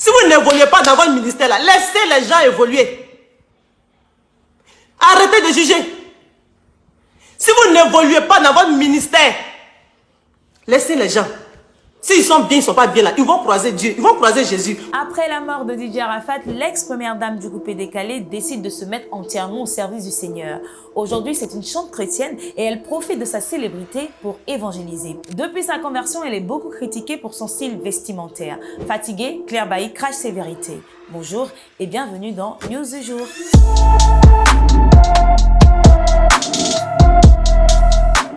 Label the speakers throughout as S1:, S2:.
S1: Si vous n'évoluez pas dans votre ministère, là, laissez les gens évoluer. Arrêtez de juger. Si vous n'évoluez pas dans votre ministère, laissez les gens. S'ils sont bien, ils ne sont pas bien là, ils vont croiser Dieu, ils vont croiser Jésus.
S2: Après la mort de Didier Arafat, l'ex-première dame du coupé décalé décide de se mettre entièrement au service du Seigneur. Aujourd'hui, c'est une chante chrétienne et elle profite de sa célébrité pour évangéliser. Depuis sa conversion, elle est beaucoup critiquée pour son style vestimentaire. Fatiguée, Claire Bailly crache ses vérités. Bonjour et bienvenue dans News du jour.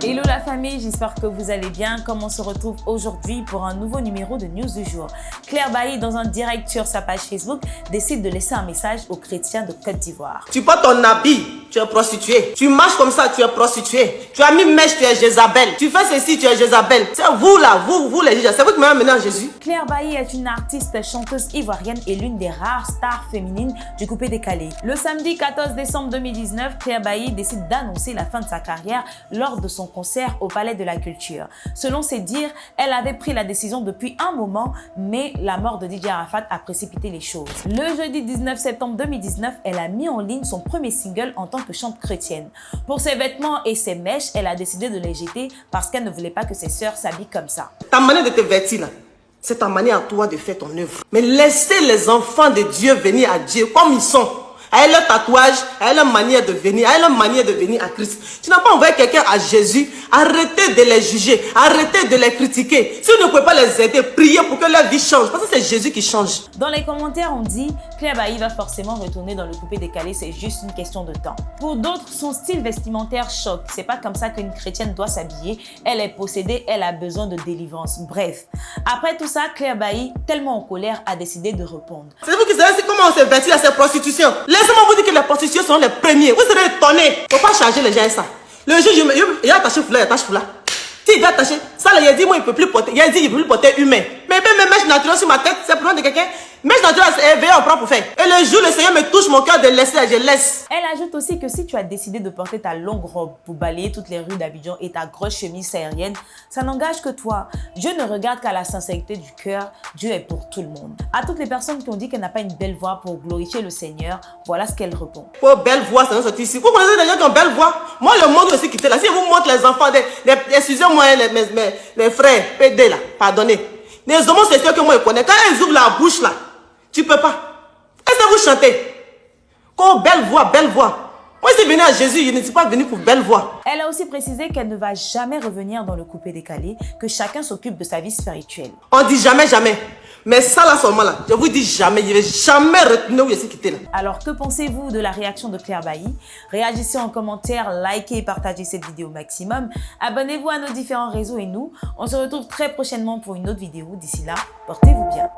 S2: Hello la famille, j'espère que vous allez bien. Comme on se retrouve aujourd'hui pour un nouveau numéro de News du jour. Claire Bailly, dans un direct sur sa page Facebook, décide de laisser un message aux chrétiens de Côte d'Ivoire.
S1: Tu portes ton habit, tu es prostituée. Tu marches comme ça, tu es prostituée. Tu as mis mèche, tu es Jézabel. Tu fais ceci, tu es Jézabel. C'est vous là, vous les juges. C'est vous qui m'avez amené à Jésus.
S2: Claire Bailly est une artiste chanteuse ivoirienne et l'une des rares stars féminines du coupé décalé. Le samedi 14 décembre 2019, Claire Bailly décide d'annoncer la fin de sa carrière lors de son concert au Palais de la Culture. Selon ses dires, elle avait pris la décision depuis un moment, mais la mort de Didier Arafat a précipité les choses. Le jeudi 19 septembre 2019, elle a mis en ligne son premier single en tant que chante chrétienne. Pour ses vêtements et ses mèches, elle a décidé de les jeter parce qu'elle ne voulait pas que ses sœurs s'habillent comme ça.
S1: Ta manière de te vêtir là, c'est ta manière à toi de faire ton œuvre. Mais laissez les enfants de Dieu venir à Dieu comme ils sont. Avec leur tatouage, avec leur manière de venir, avec leur manière de venir à Christ. Tu n'as pas envoyé quelqu'un à Jésus. Arrêtez de les juger. Arrêtez de les critiquer. Si vous ne pouvez pas les aider, priez pour que leur vie change. Parce que c'est Jésus qui change.
S2: Dans les commentaires, on dit Claire Bailly va forcément retourner dans le coupé décalé. C'est juste une question de temps. Pour d'autres, son style vestimentaire choque. C'est pas comme ça qu'une chrétienne doit s'habiller. Elle est possédée, elle a besoin de délivrance. Bref. Après tout ça, Claire Bailly, tellement en colère, a décidé de répondre.
S1: C'est vous qui savez comment on se vêtit à cette prostitution. Laissez-moi vous dire que les prostituées sont les premiers. Vous serez étonnés. Faut pas charger les gens avec ça. Le juge, il a attaché foulard, il attache foulard. Si il a attaché, ça là, il a dit, moi, il peut plus porter. Il a dit, il peut plus porter humain. Mais même mes mèches naturelles sur ma tête, c'est pour de quelqu'un. Mèche naturelle, c'est éveillé en propre fait. Et le jour, le Seigneur me touche mon cœur de laisser, je laisse.
S2: Elle ajoute aussi que si tu as décidé de porter ta longue robe pour balayer toutes les rues d'Abidjan et ta grosse chemise aérienne, ça n'engage que toi. Dieu ne regarde qu'à la sincérité du cœur. Dieu est pour tout le monde. À toutes les personnes qui ont dit qu'elle n'a pas une belle voix pour glorifier le Seigneur, voilà ce qu'elle répond.
S1: Oh, belle voix, ça nous sortit ici. Vous connaissez des gens qui ont belle voix? Moi, le monde aussi quitté là. Si je vous montre les enfants, excusez-moi, mes frères, PD là, pardonnez. Les homosexuels que moi je connais, quand ils ouvrent la bouche là, tu peux pas. Est-ce que vous chantez? Oh, belle voix, belle voix. Moi, si je venais à Jésus, je ne suis pas venu pour belle voix.
S2: Elle a aussi précisé qu'elle ne va jamais revenir dans le coupé décalé, que chacun s'occupe de sa vie spirituelle.
S1: On dit jamais, jamais. Mais ça là seulement là, je vous dis jamais, je ne vais jamais retourner où je suis quitté là.
S2: Alors, que pensez-vous de la réaction de Claire Bailly? Réagissez en commentaire, likez et partagez cette vidéo au maximum. Abonnez-vous à nos différents réseaux et nous, on se retrouve très prochainement pour une autre vidéo. D'ici là, portez-vous bien.